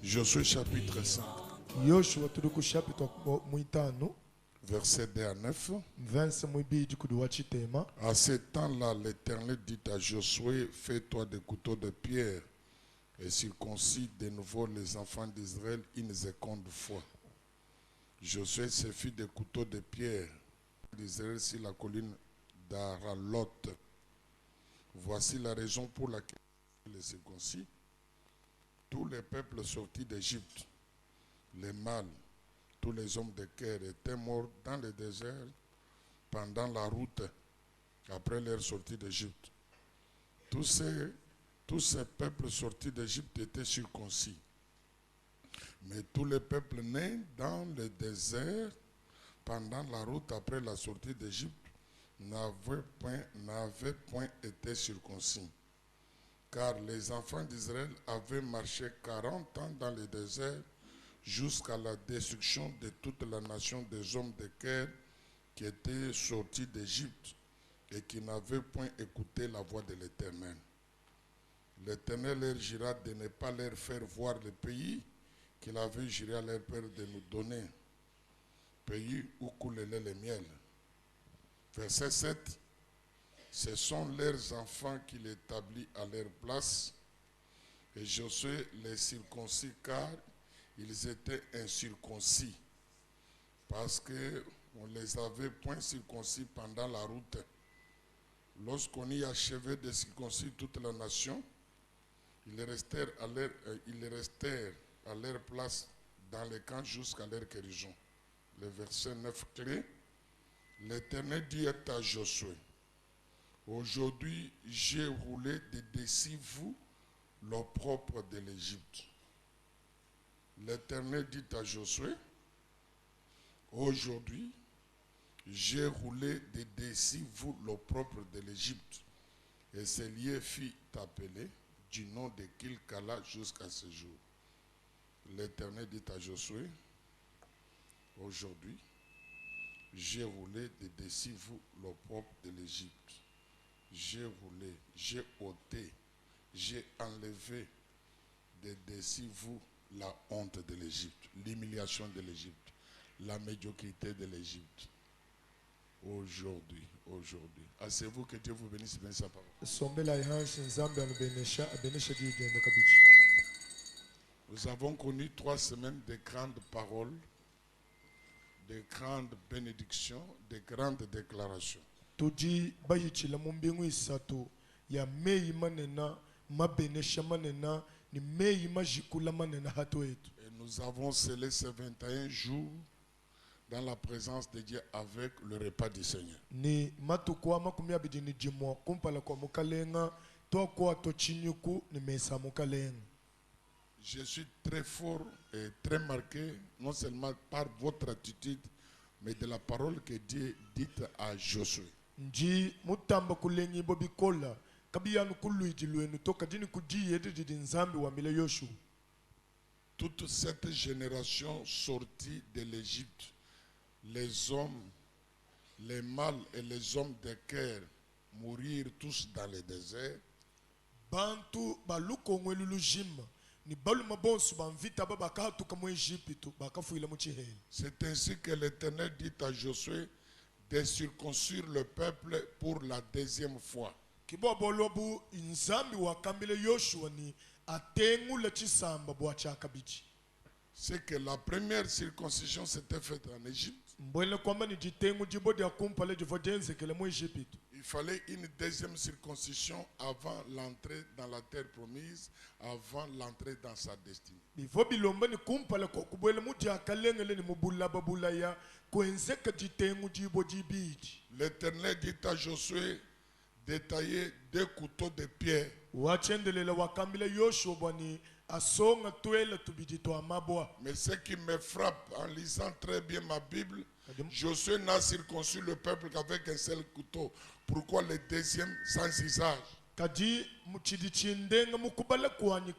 Josué chapitre 5. Verset 2 à 9. À ce temps-là, l'Éternel dit à Josué, fais-toi des couteaux de pierre et circoncis de nouveau les enfants d'Israël une seconde fois. Josué se fit des couteaux de pierre d'Israël sur la colline d'Aralot. Voici la raison pour laquelle les circoncis. Tous les peuples sortis d'Égypte, les mâles, tous les hommes de guerre étaient morts dans le désert pendant la route après leur sortie d'Égypte. Tous ces peuples sortis d'Égypte étaient circoncis. Mais tous les peuples nés dans le désert pendant la route après la sortie d'Égypte n'avaient point été circoncis. Car les enfants d'Israël avaient marché 40 ans dans le désert jusqu'à la destruction de toute la nation des hommes de guerre qui étaient sortis d'Égypte et qui n'avaient point écouté la voix de l'Éternel. L'Éternel leur jura de ne pas leur faire voir le pays qu'il avait juré à leur père de nous donner, pays où coule le lait et le miel. Verset 7. Ce sont leurs enfants qu'il établit à leur place, et Josué les circoncis car ils étaient incirconcis, parce qu'on ne les avait point circoncis pendant la route. Lorsqu'on y achevait de circoncire toute la nation, ils restèrent à leur place dans les camps jusqu'à leur guérison. Le verset 9 clé. L'Éternel dit à Josué, aujourd'hui, j'ai roulé de dessus vous l'opprobre de l'Égypte. L'Éternel dit à Josué, aujourd'hui, j'ai roulé de dessus vous l'opprobre de l'Égypte. Et ce lieu fut appelé du nom de Kilkala jusqu'à ce jour. L'Éternel dit à Josué, aujourd'hui, j'ai roulé de dessus vous l'opprobre de l'Égypte. J'ai roulé, j'ai ôté, j'ai enlevé de dessus vous la honte de l'Égypte, l'humiliation de l'Égypte, la médiocrité de l'Égypte. Aujourd'hui. Asseyez-vous, que Dieu vous bénisse, bénisse sa parole. Nous avons connu 3 semaines de grandes paroles, de grandes bénédictions, de grandes déclarations. Et nous avons scellé ces 21 jours dans la présence de Dieu avec le repas du Seigneur. Ni matukwa makumi abidi ni jimo kumpala kwa mukalenga to kwa to chinyuku ni mesa mukalenga. Je suis très fort et très marqué, non seulement par votre attitude, mais de la parole que Dieu dit à Josué. Nji mutamba kulengi bobi kola kabiyanu kuluiji luenu toka dini kuji yedi nzambi wa mile Yoshu. Toute cette génération sortie de l'Égypte, les hommes, les mâles et les hommes de cœur mourirent tous dans le désert. Bantu baluko ngwelulu jima ni balu mabonsu banvita babaka tuka mu Egypte bakafuila mu chiheli. C'est ainsi que l'Éternel dit à Josué de circoncire le peuple pour la deuxième fois. Kibobolobu inzambi wakambile Yoshua ni atengu le chisamba bwa chakabiji. C'est que la première circoncision s'était faite en Égypte. Mbwele kwamba ni jitengu jibodi ya kumpale jivojenze kele mu Egypte. Il fallait une deuxième circoncision avant l'entrée dans la terre promise, avant l'entrée dans sa destinée. Bifo bilomba ni kumpale kwa kubwele muti akalengele ni mubula babula ya kwenzeka jitengu jibo jibiji. L'Éternel dit à Josué de tailler 2 couteaux de pierre. Wachendelela wakambile Yoshua bwani asonga tuele tubiji to amabwa. Mais ce qui me frappe en lisant très bien ma Bible, Josué n'a circoncis le peuple qu'avec un seul couteau. Pourquoi le deuxième sans usage? Kadi muchidi chindenga mukubala kwa ni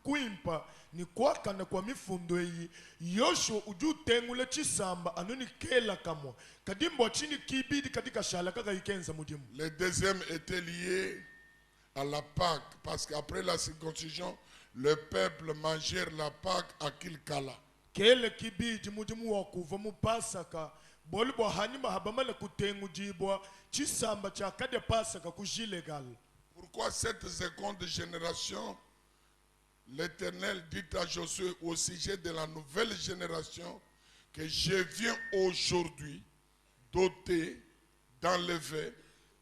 kuimpa ni kwa kana kwa mifundo yi Yoshua uju tengule chisamba anuni kela kamwa kadi mbo chini kibidi katika shala kaka ikenza mudimu. Le deuxième était lié à la Pâque parce qu'après la circoncision le peuple mangeait la Pâque à Kilkala. Kele kibidi mudimu wa kuva mupasaka bolibo hanyuma habamale kutengu jibwa chisamba cha kade pasaka kujilegal. Pourquoi cette seconde génération, l'Éternel dit à Josué au sujet de la nouvelle génération que je viens aujourd'hui d'ôter, d'enlever,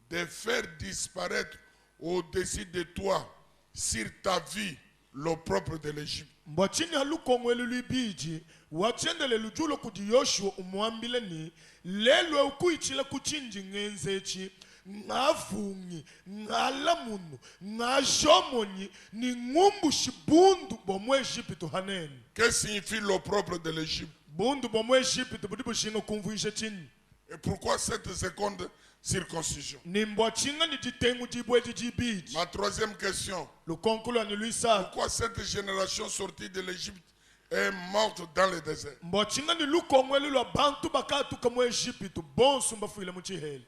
de faire disparaître au-dessus de toi, sur ta vie, l'opprobre de l'Égypte. Mbachini halukongwelu libiji wachendele lujulo kudi Yoshua umwambile ni lelwe ukuichila kuchinji ngenzechi ngavungi ngalamunu ngajomoni ni ngumbu shibundu bomwe Egypte haneni. Qu'est-ce que signifie l'opprobre de l'Égypte? Bundu bomwe Egypte budibu shinga kumvuisha chini. Et pourquoi cette seconde circoncision? Ni mbwachinga ni jitengu jibwe jibiji. Ma troisième question. Lukonkulu ni luisa. Pourquoi cette génération sortie de l'Égypte est morte dans le désert? Mbwachinga ni lukongwelu lwa bantu bakatu kamwe Egypte bonsu mbafuile muchiheli.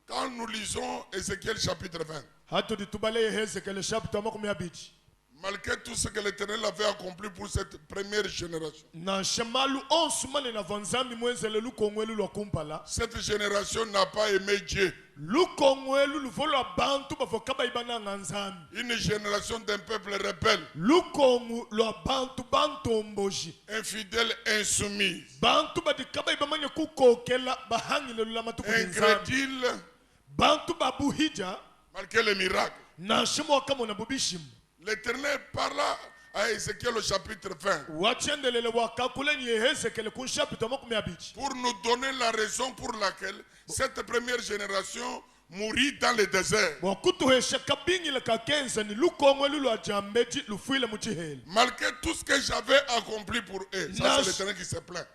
Quand nous lisons Ézéchiel chapitre 20, malgré tout ce que l'Éternel avait accompli pour cette première génération, cette génération n'a pas aimé Dieu. Une génération d'un peuple rebelle, infidèle, insoumis, incrédule, malgré les miracles. L'Éternel parla à Ézéchiel au chapitre 20 pour nous donner la raison pour laquelle cette première génération mourit dans le désert. Malgré tout ce que j'avais accompli pour eux, ça c'est l'Éternel qui se plaint.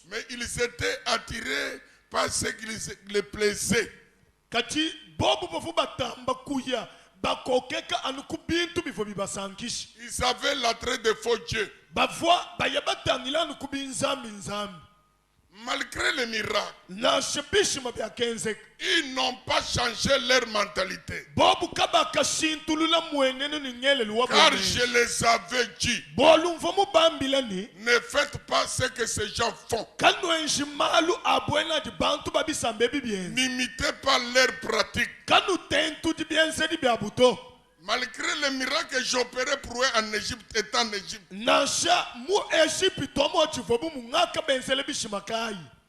Mais ils étaient attirés par ce qui les plaisait. Ils avaient l'attrait de faux dieux. Malgré les miracles, ils n'ont pas changé leur mentalité. Car je les avais dit, ne faites pas ce que ces gens font. N'imitez pas leurs pratiques. Malgré les miracles que j'opérais pour eux en Égypte, étant en Égypte,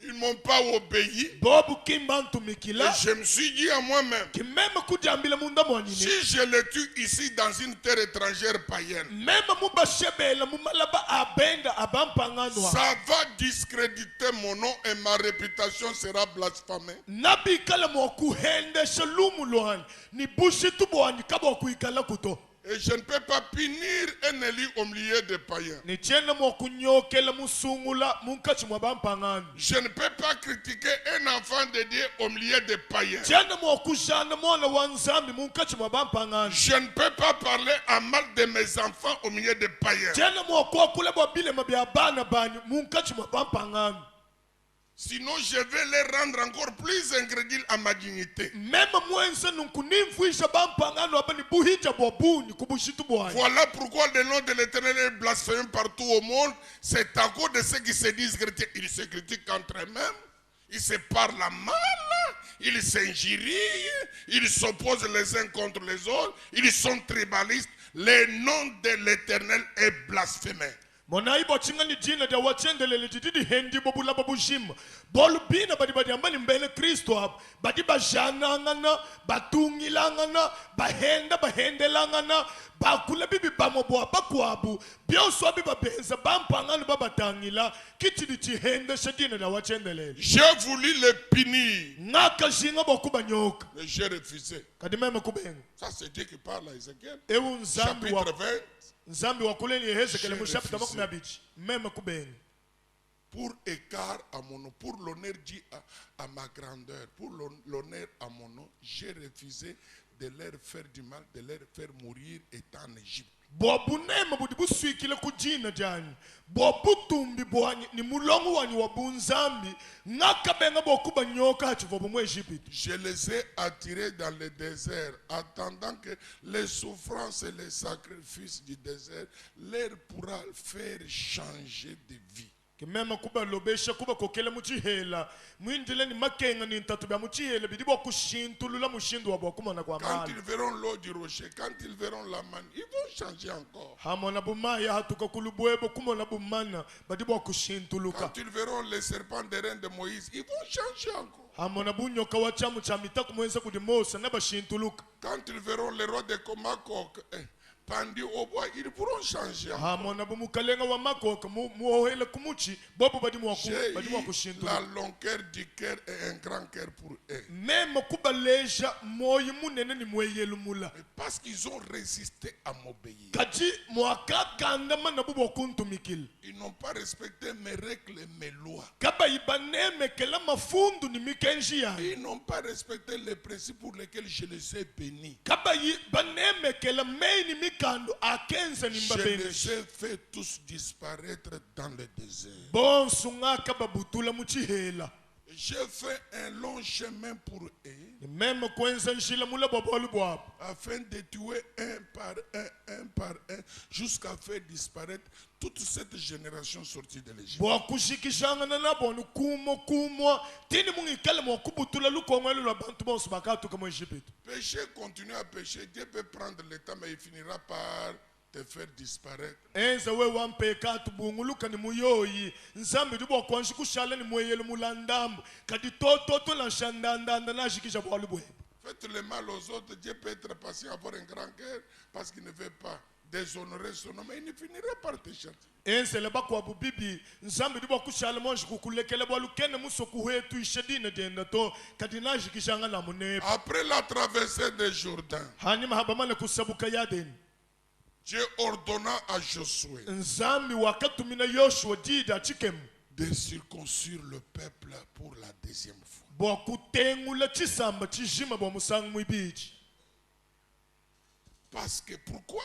Ils ne m'ont pas obéi. bobu kimba ntumikila Et je me suis dit à moi-même, kimeme kujambila munda mwanini si je le tue ici dans une terre étrangère païenne, meme mubashebela mumalaba abenga abampanganwa ça va discréditer mon nom et ma réputation sera blasphémée. nabikala mwakuhendesha lumu lwani ni bushitu bwani kaba wakuikala kuto Et je ne peux pas punir un élu au milieu des païens. ni chena mwakunyokela musungula munkachi mwa bampangani Je ne peux pas critiquer un enfant de Dieu au milieu des païens. chena mwakujana mwana wa nzambi munkachi mwa bampangani Je ne peux pas parler à mal de mes enfants au milieu des païens. chena mwakuakula bwa bilema bya bana banyu munkachi mwa bampangani Sinon, je vais les rendre encore plus incrédules à ma dignité. meme mwense nunkunimfuisha bampangani abani buhija bwa buni kubushitu bwanyu Voilà pourquoi le nom de l'Éternel est blasphémé partout au monde. C'est à cause de ceux qui se disent chrétiens. Ils se critiquent entre eux-mêmes. Ils se parlent mal. Ils s'injurient. Ils s'opposent les uns contre les autres. Ils sont tribalistes. Le nom de l'Éternel est blasphémé. mona ibo chingani jina dia wachendelele jididi hendi bobula babushima bolu bina badi ambani mbele Kristo hapo badi bajanangana batungilangana bahendelangana bakula bibi bamobo abakwabu byoso biba benza bampangana babatangila kitidi chihende shadina dia wachendelele J'ai voulu les punir. ngaka shinga bokuba nyoka Mais j'ai refusé. kadimeme kubenga Ça c'est Dieu qui parle à Ézéchiel. ewu nzambi wa Chapitre 20. nzambi wakuleni Yehezekele J'ai mushapita refusé. 12 meme kubenga Pour écart à mon nom, pour l'honneur dit à ma grandeur, pour l'honneur à mon nom, j'ai refusé de leur faire du mal, de leur faire mourir étant en Égypte. bwabunema budi buswikile kujina janyu bwabutumbi bwanyi ni mulongo wanyu wa bunzambi ngakabenga bokuba nyoka hachivo bumwe Egypte Je les ai attirés dans le désert, attendant que les souffrances et les sacrifices du désert leur pourra faire changer de vie. kimema kuba lobesha kuba kokela muchihela mwindile ni makenga ni ntatu bya muchihela bidi bwakushintulula mushindu wa bwakumana kwa Quand mali ils verront l'eau du rocher, quand ils verront la manne, ils vont changer encore. hamona bumaya hatuka kulubwebo kumona bumana badi bwakushintuluka Quand ils verront les serpents des reins de Moïse, ils vont changer encore. hamona bunyoka wa chamu cha mitaku mwenza kudi Mose na bashintuluka Quand ils verront les rois de Comacoc pendus au bois, ils pourront changer encore. hamona bumukalenga wa makoka muohela kumuchi bobo badi J'ai mwakushintuluka la longueur du cœur et un grand cœur pour eux. meme kubaleja moyi munene ni mweyelumula Mais parce qu'ils ont résisté à m'obéir. kati mwakakandama na bubo kuntumikila Ils n'ont pas respecté mes règles et mes lois. kaba ibanemekela mafundu ni mikenji yayo Ils n'ont pas respecté les principes pour lesquels je les ai bénis. kaba banemekela mei ni mikando akenza ni Je mbabene les ai fait tous disparaître dans le désert. bonsu ngaka babutula muchihela J'ai fait un long chemin pour eux ni meme kwenza nshila mula bobolu bwabo afin de tuer un par un, jusqu'à faire disparaître toute cette génération sortie de l'Égypte. bwakushikishangana nabo ni kumwa tini mungikale mwakubutula lukongwelo lwa bantu bonsu bakatuka mu Egypte Pécher, continue à pécher. Dieu peut prendre le temps, mais il finira par te faire disparaître. enza we wampeka tubunguluka ni muyoyi nzambi dibwa kwanshi kushala ni mweyelo mulandambo kadi toto la shandandanda na shikisha bwalu bwebo Faites le mal aux autres. Dieu peut être patient, avoir un grand cœur, parce qu'il ne veut pas déshonorer son nom, mais il ne finira par te châtier. ensele bakwa bubibi nzambi dibwa kushala monshi kukulekele bwalu kene musoku wetu ishedine denda to kadi na shikisha ngala munepo Après la traversée des Jourdain, hanyuma habamane kusabuka yadeni Dieu ordonna à Josué nzambi wakatumina Yoshua dida chikemu de circoncire le peuple pour la deuxième fois. bwakutengula chisamba chijima bwa musangu mwibiji Parce que pourquoi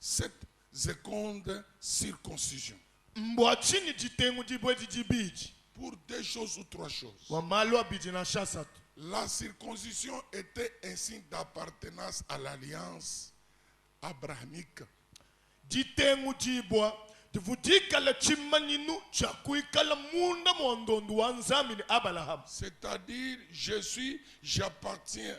cette seconde circoncision? mbwa chini jitengu jibweji jibiji Pour deux choses ou trois choses. wamalo abiji na shasatu La circoncision était un signe d'appartenance à l'alliance abrahamique. jitengu jibwa tivudikala chimanyinu cha kuikala munda mwandondu wa nzambi ni Abraham C'est-à-dire, j'appartiens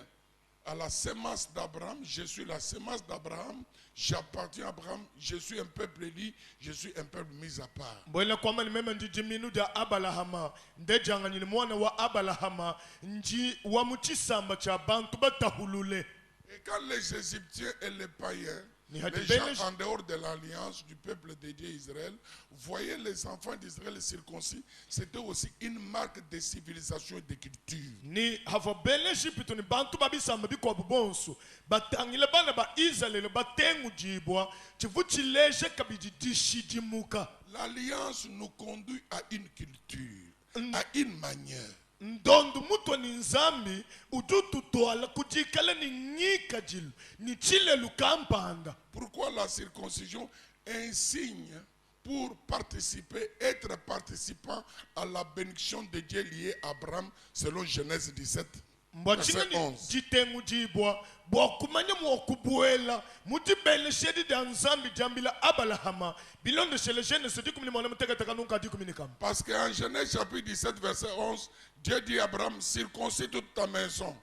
à la sémence d'Abraham, je suis la sémence d'Abraham, j'appartiens à Abraham, je suis un peuple élu, je suis un peuple mis à part. Mbona kwamba ni mema ndi jiminu da Abalahama ndejanga ni mwana wa Abalahama nji wa muchisamba cha bantu batahulule. Et quand les Égyptiens et les païens, Les les gens en dehors de l'alliance du peuple de Dieu Israël, voyaient les enfants d'Israël circoncis, c'était aussi une marque de civilisation et de culture. Ni havabele Egypte ni bantu babisamba biko bubonso batangile bana ba Israël batengu jibwa chivuchileje kabiji dishidimuka. L'alliance nous conduit à une culture, à une manière. Ndondu muto ni nzambi ujutu toala kujikala ni nyika jilu ni chile lukampanda. Pourquoi la circoncision est un signe pour participer, être participant à la bénédiction de Dieu liée à Abraham selon Genèse 17. Mbachina ni jitengu jibwa bokumanya mwokubuela mutibele shedi da nzambi jambila Abalahama bilondo shele Genèse dikumini mwana muteka takanunka dikuminikam. Parce qu'en Genèse chapitre 17 verset 11, Dieu dit à Abraham, circoncis toute ta maison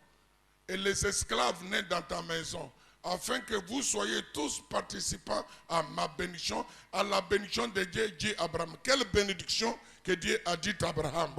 et les esclaves nés dans ta maison, afin que vous soyez tous participants à ma bénédiction, à la bénédiction de Dieu, dit Abraham. Quelle bénédiction que Dieu a dit à Abraham?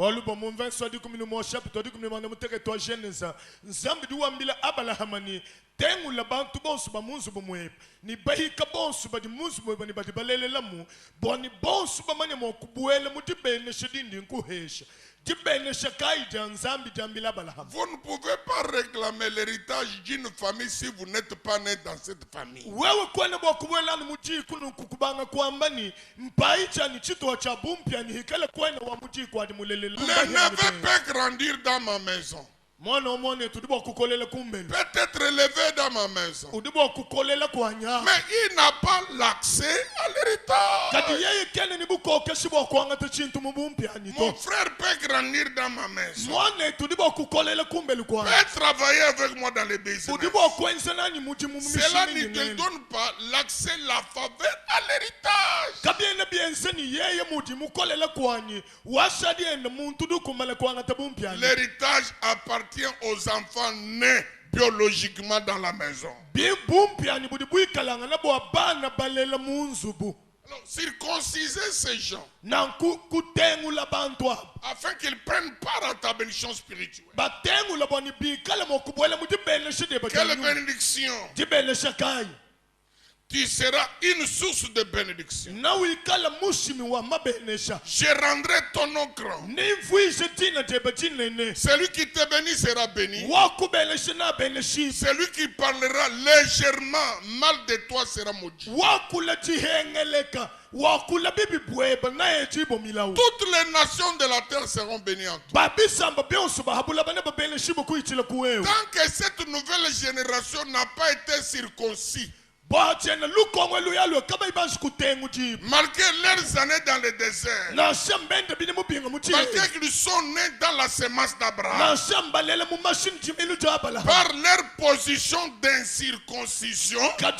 Tengu la bantu bonsu ba munzu bomwe ni bahika bonsu ba di munzu bomwe ni ba di balele lamu boni bonsu ba manya mo kubuele muti bene shedindi nkuhesha dibene shakai janzambi jambila balaham. Vous ne pouvez pas réclamer l'héritage d'une famille si vous n'êtes pas né dans cette famille. Wewe kwene bo kubuela ni muti kunu kukubanga kwamba ni mpaicha ni chito cha bumpya ni hikale kwene wa muti kwa di mulele lamu. Ne vais pas grandir dans ma maison. Peut-être élevé dans ma maison. Mais il n'a pas l'accès à l'héritage. Mon frère peut grandir dans ma maison. Peut travailler avec moi dans les business. Cela ne te donne pas l'accès, la faveur à l'héritage. L'héritage appartient aux enfants nés biologiquement dans la maison. Alors, circonciser ces gens afin qu'ils prennent part à ta bénédiction spirituelle. Quelle bénédiction! Tu seras une source de bénédiction. Je rendrai ton nom grand. Celui qui te bénit sera béni. Celui qui parlera légèrement mal de toi sera maudit. Toutes les nations de la terre seront bénies en toi. Tant que cette nouvelle génération n'a pas été circoncis, malgré leurs années dans le désert, malgré qu'ils sont nés dans la sémence d'Abraham, par leur position d'incirconcision, ils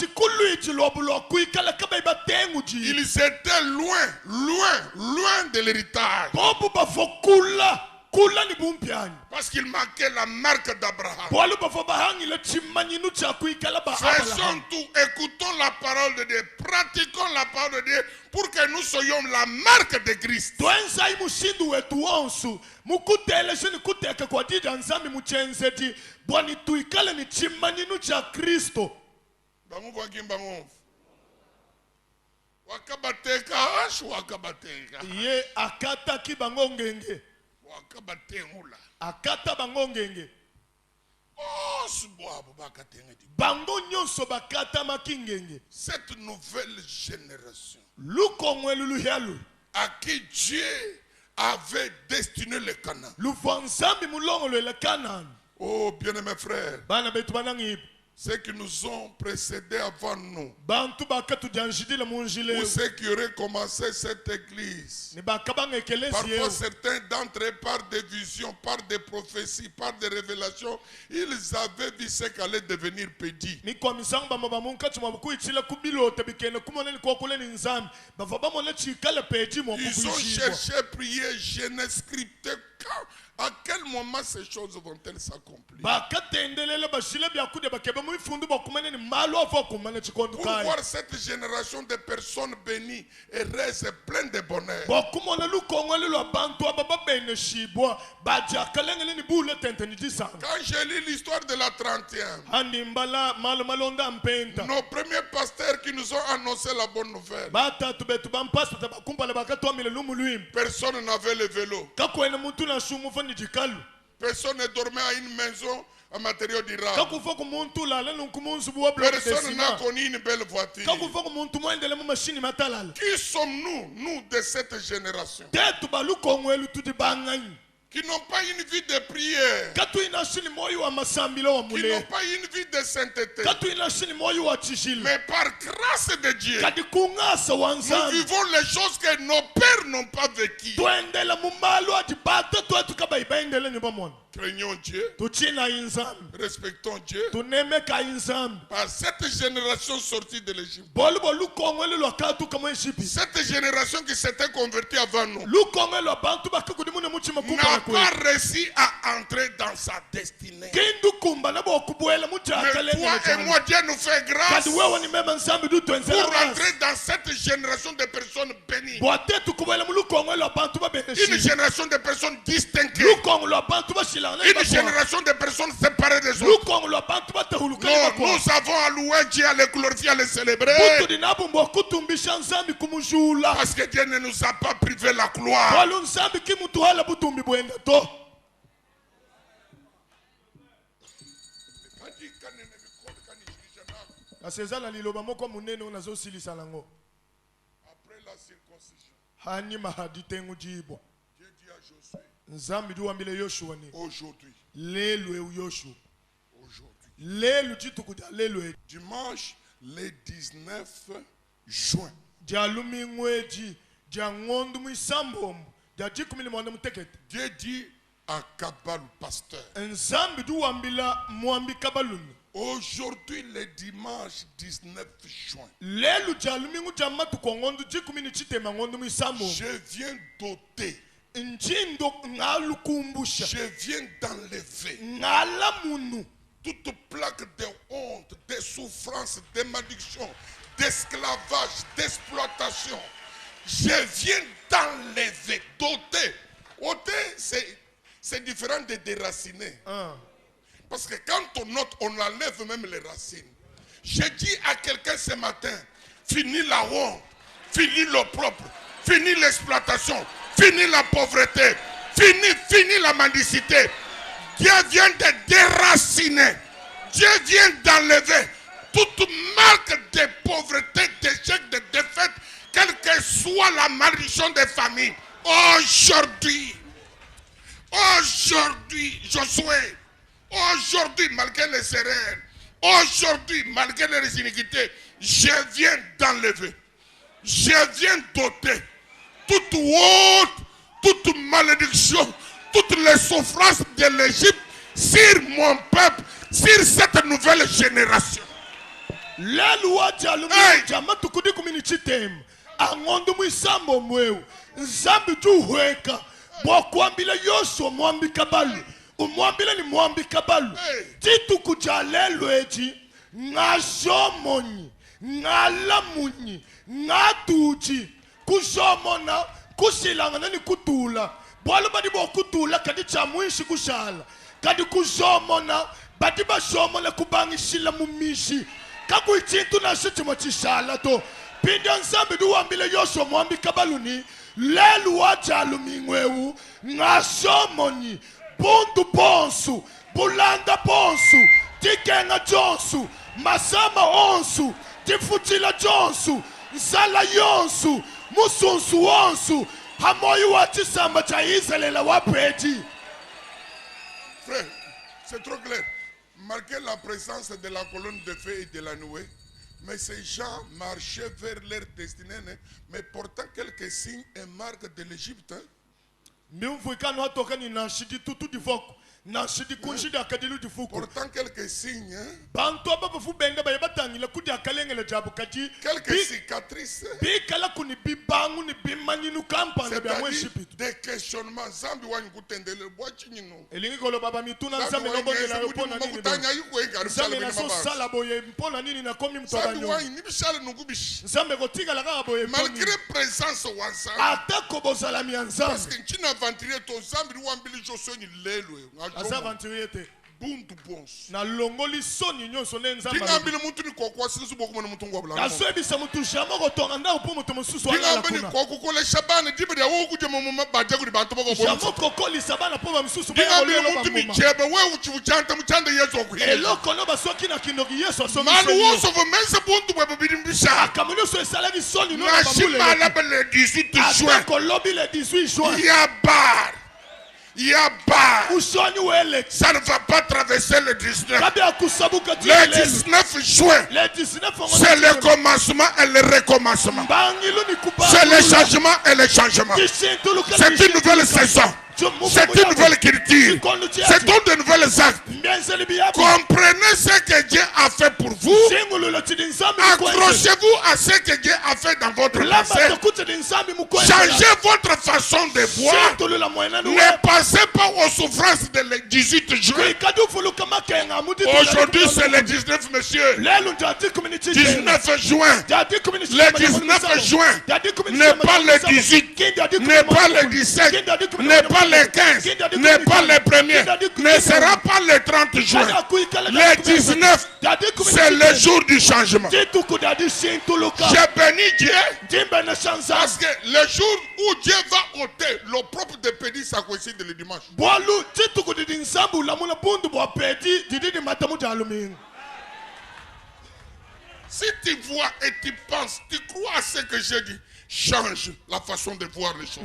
étaient loin de l'héritage. Parce qu'il manquait la marque d'Abraham. Faisons tout, écoutons la parole de Dieu, pratiquons la parole de Dieu pour que nous soyons la marque de Christ. Akata bango ngenge. Bango nyonso bakata makingenge. Cette nouvelle génération à qui Dieu avait destiné le Canaan. Oh bien-aimés frères, ceux qui nous ont précédés avant nous, ou ceux qui auraient commencé cette église, parfois certains d'entre eux, par des visions, par des prophéties, par des révélations, ils avaient vu ce qu'allait devenir pédit. Ils ont cherché, prié, jeûné, scripté. À quel moment ces choses vont-elles s'accomplir? Pour voir cette génération de personnes bénies, heureuses et pleines de bonheur. Quand j'ai lu l'histoire de la 31, nos premiers pasteurs qui nous ont annoncé la bonne nouvelle, personne n'avait le vélo. Personne ne dormait à une maison en matériaux durables. Personne n'a connu une belle voiture. Qui sommes-nous, nous de cette génération, qui n'ont pas une vie de prière, qui n'ont pas une vie de sainteté, mais par grâce de Dieu, nous vivons les choses que nos pères n'ont pas vécues. Craignons Dieu, respectons Dieu. Par cette génération sortie de l'Égypte, cette génération qui s'était convertie avant nous, n'a pas réussi à entrer dans sa destinée. Mais toi et moi, Dieu nous fait grâce pour entrer dans cette génération de personnes bénies. Une génération de personnes distinguées. Une génération de personnes séparées des autres. Non, nous avons à louer Dieu, à le glorifier, à le célébrer. Parce que Dieu ne nous a pas privé la gloire. Après la circoncision, Dieu dit à Josué, aujourd'hui, dimanche le 19 juin, Dieu dit à Kabal, pasteur, aujourd'hui le dimanche 19 juin, je viens d'ôter, je viens d'enlever toute plaque de honte, de souffrance, de malédiction, d'esclavage, d'exploitation. Je viens d'enlever, d'ôter. Ôter, c'est différent de déraciner. Parce que quand on ôte, on enlève même les racines. J'ai dit à quelqu'un ce matin, fini la honte, fini l'opprobre, fini l'exploitation, fini la pauvreté, fini la mendicité. Dieu vient de déraciner. Dieu vient d'enlever toute marque de pauvreté, d'échec, de défaite, quelle que soit la malédiction des familles. Aujourd'hui, Josué, aujourd'hui, malgré les erreurs, aujourd'hui, malgré les iniquités, je viens d'enlever, je viens d'ôter toute honte, toute malédiction, toutes les souffrances de l'Égypte sur mon peuple, sur cette nouvelle génération. umwambile ni mwambi kabalu titu kujalelweji ngajomonyi ngalamunyi ngatuji kujomona kusilangana ni kutula bwalo badi bo kutula kadi chamwishi kushala kadi kujomona badi bashomona kubangishila mumishi kakuitintu na shitimo chishala to pinda nsambi duwambile yosho mwambi kabaluni lelu wajalu mingwewu ngajomonyi bundu bonsu bulanda bonsu tikenga jonsu masama onsu tifutila jonsu nsala yonsu musunsu onsu hamoyi watisamba cha Israel wapeti. Frère, c'est trop clair. Malgré la présence de la colonne de feu et de la nuée, mais ces gens marchaient vers leur destinée, mais portant quelques signes et marques de l'Égypte. na shidi kunshida kadilu difuku Pourtant, quelques signes, hein, bantu ababa fu benga baye batangila kudi akalengele jabu kati quelques cicatrices, bikala kuni bibangu ni bimanyinu kampana bya c'est-à-dire mweshipito des questionnements. Zambi wani kutendele bwachi nyino. elingi kolo baba mituna nzambe lobongela yo pona nini nzambe naso sala boye mpona nini nakomi mtu abanyo nzambe kotikala kaka boye malgré présence wansa ata kobozala mi ya nzambe parce que nchina aventurier to zambi wambili josoni lelo aza aventurier te buntu bons na longoli soni nyonso ne nzambe ngambili mutu ni kokwa sinzu boko mwana mutu ngwabula kaso ebisa mutu shamo kotonga ndako po mutu mususu ala kuna ngambili koko kole shabane dibe ya wo kuje mama baje kuli bantu boko bo shamo kokoli sabana po ba mususu ba ngambili mutu ni chebe we uchibuchanta muchanda yesu okuhile eloko no basoki na kindoki yesu asomi malu woso vo mense buntu bwe bibiri mbisha kamunyo so esala bisoni no na shima la bele 18 juin kolobi le 18 juin ya bar usoni wele ça ne va pas traverser le 19. kabia kusabuka ti Le 19 juin, le 19 c'est le commencement et le recommencement. bangilu ni kuba C'est le changement et le changement. C'est une nouvelle saison. C'est une nouvelle culture. C'est de nouvelles actes. Comprenez ce que Dieu a fait pour vous. Accrochez-vous à ce que Dieu a fait dans votre passé. Changez votre façon de voir. Ne passez pas aux souffrances de le 18 juin. Aujourd'hui, c'est le 19, monsieur. 19 juin. Le 19 juin. N'est pas le 18. N'est pas le 17. N'est pas le 15, n'est pas le premier, ne sera pas le 30 juin. Le 19, c'est le jour du changement. Je bénis Dieu parce que le jour où Dieu va ôter l'opprobre de pédis, ça coïncide le dimanche. Si tu vois et tu penses, tu crois à ce que j'ai dit, change la façon de voir les choses.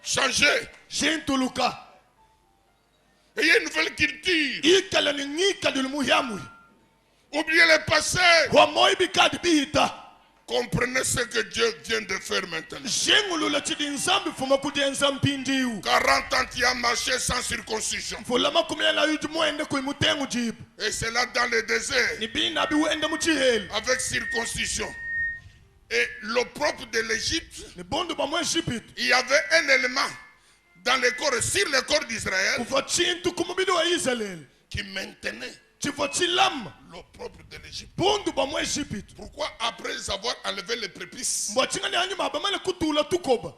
Changez. Ayez une nouvelle culture. Oubliez le passé. Comprenez ce que Dieu vient de faire maintenant. 40 ans tu as marché sans circoncision. Et c'est là dans le désert. Avec circoncision. Et l'opprobre de l'Égypte, il y avait un élément dans le corps, sur le corps d'Israël, qui maintenait l'opprobre de l'Égypte. Pourquoi après avoir enlevé les prépuces,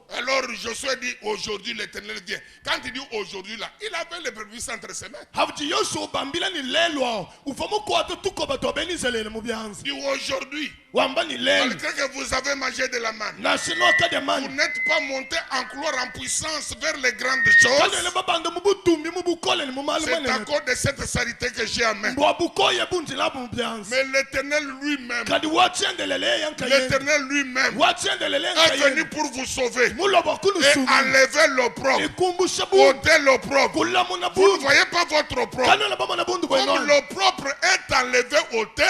alors Josué dit aujourd'hui l'Éternel vient. Quand il dit aujourd'hui là, il avait les prépuces entre ses mains. Il dit aujourd'hui, malgré que vous avez mangé de la manne, vous n'êtes pas monté en gloire, en puissance vers les grandes choses. C'est à cause de cette saleté que j'ai en main. Mais l'Éternel lui-même, est venu pour vous sauver et enlever l'opprobre, ôter l'opprobre. Vous ne voyez pas votre opprobre. Comme l'opprobre est enlevé, ôté,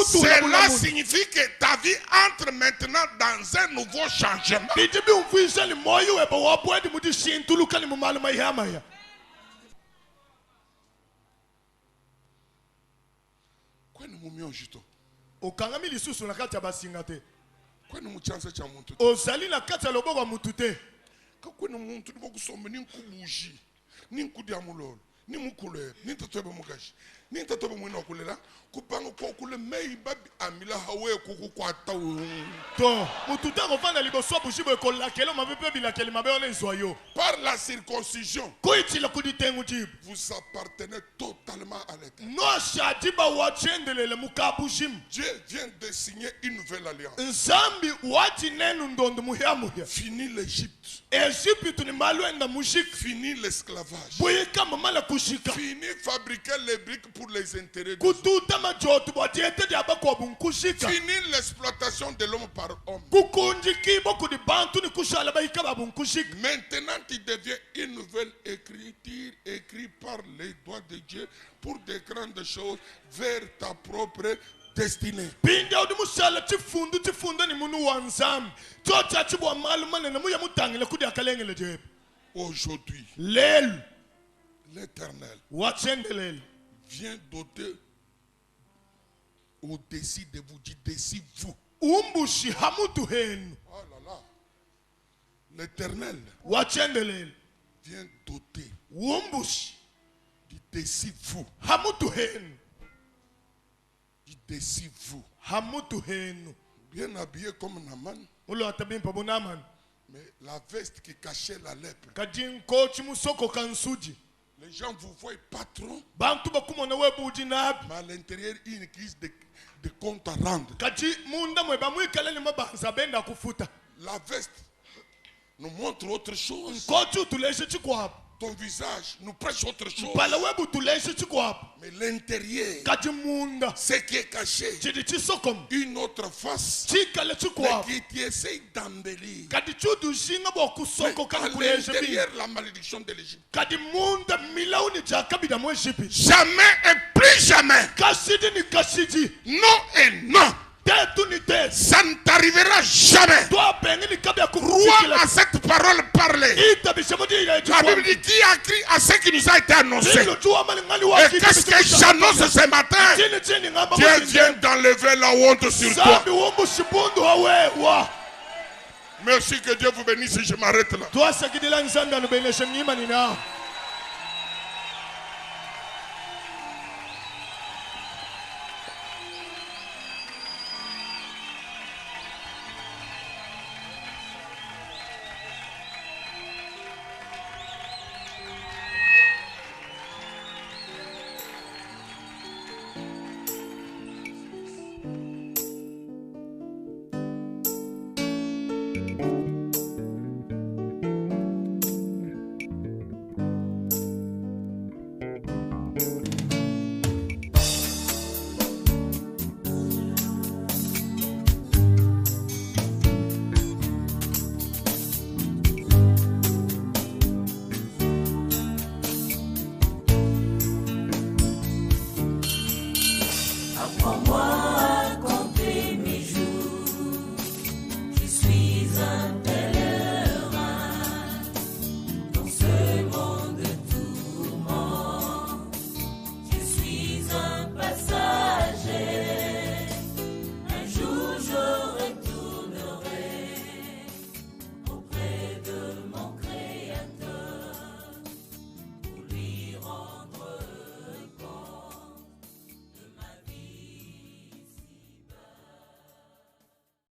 cela signifie que ta vie entre maintenant dans un nouveau changement. okangami lisusu na kati ya basinga te kwenu muchanza cha muntu ozali na kati ya loboko ya mutu te kakwenu muntu nibokusomba ninkubuji ninkudi amulolo nimukule nintatobe mugashi nintatobe mwina okulela kupanga kwa okule mei babi amila hawe kukukwata to mutu te kovanda liboso bushi boye kolakela mabe pe bilakeli mabe ona ezwa yo par la circoncision koyitila kudi tengu jibu vous appartenez totalement à l'Éternel. no shadiba wachendelele mukabushim. Dieu vient de signer une nouvelle alliance. Nzambi wati nenu ndondo muhiamuhia. Fini l'Égypte. Egypte ni maluenda mushik. Fini l'esclavage. Boyeka mamala kushika. Fini fabriquer les briques pour les intérêts. Kututa majotu bwatiete diaba kwa bunkushika. Fini l'exploitation de l'homme par homme. Kukunjiki boku di bantu ni kushala bahika babunkushika. Maintenant tu deviens une nouvelle écriture écrite par les doigts de Dieu pour des grandes choses vers ta propre destinée. Pinda udi musala chifundu ni munu wanzam. Chocha chibwa malumane na muya mutangile kudi akalengele jebe. Aujourd'hui, Lel l'Éternel wachendelele vient doter au-dessus de vous, dit dessus vous. umbushi hamutu henu. Oh là là. L'Éternel Wachendelele vient doter umbushi du dessus vous. hamutu henu. Du dessus vous. Hamutu henu. Bien habillé comme Naaman, Ulo atabimpa bunaman. mais la veste qui cachait la lèpre. Kajinko chimusoko kansuji. Les gens vous voient patron, Bantu bakumona webuji nabi. mais à l'intérieur, une crise de compte à rendre. Kaji munda mweba mwikale ni mabanza benda kufuta. La veste nous montre autre chose. Kochu tuleshe chikwapo. Ton visage nous prêche autre chose. Pala webu tuleshe chikwapo. Mais l'intérieur, Kaji munda. ce qui est caché, Chidi chisokom. une autre face, Chikale mais chikwapo. qui tu essayes d'embellir. Kadi chudu shinga boku soko Mais à kan kuleshe bi. l'intérieur, la malédiction de l'Égypte. Kadi munda milauni jakabi da mwishipi. Jamais et plus jamais. Kashidi ni kashidi. Non et non. Tetu ni tetu. Ça ne t'arrivera jamais. Toi pengi ni kabi ya Crois kufutikila. à cette parole parlée. Ita bishamudi ila La Bible dit qui a crié à ce qui nous a été annoncé. Nilo jua mali ngali wa Et qu'est-ce que j'annonce ce matin? Chini chini ngamba Dieu mwingi. vient d'enlever la honte sur toi. Zambi wumbu shibundu hawewa. Merci, que Dieu vous bénisse. Je m'arrête là. Tuasa kidila nzanda nubeneshe ngima nina.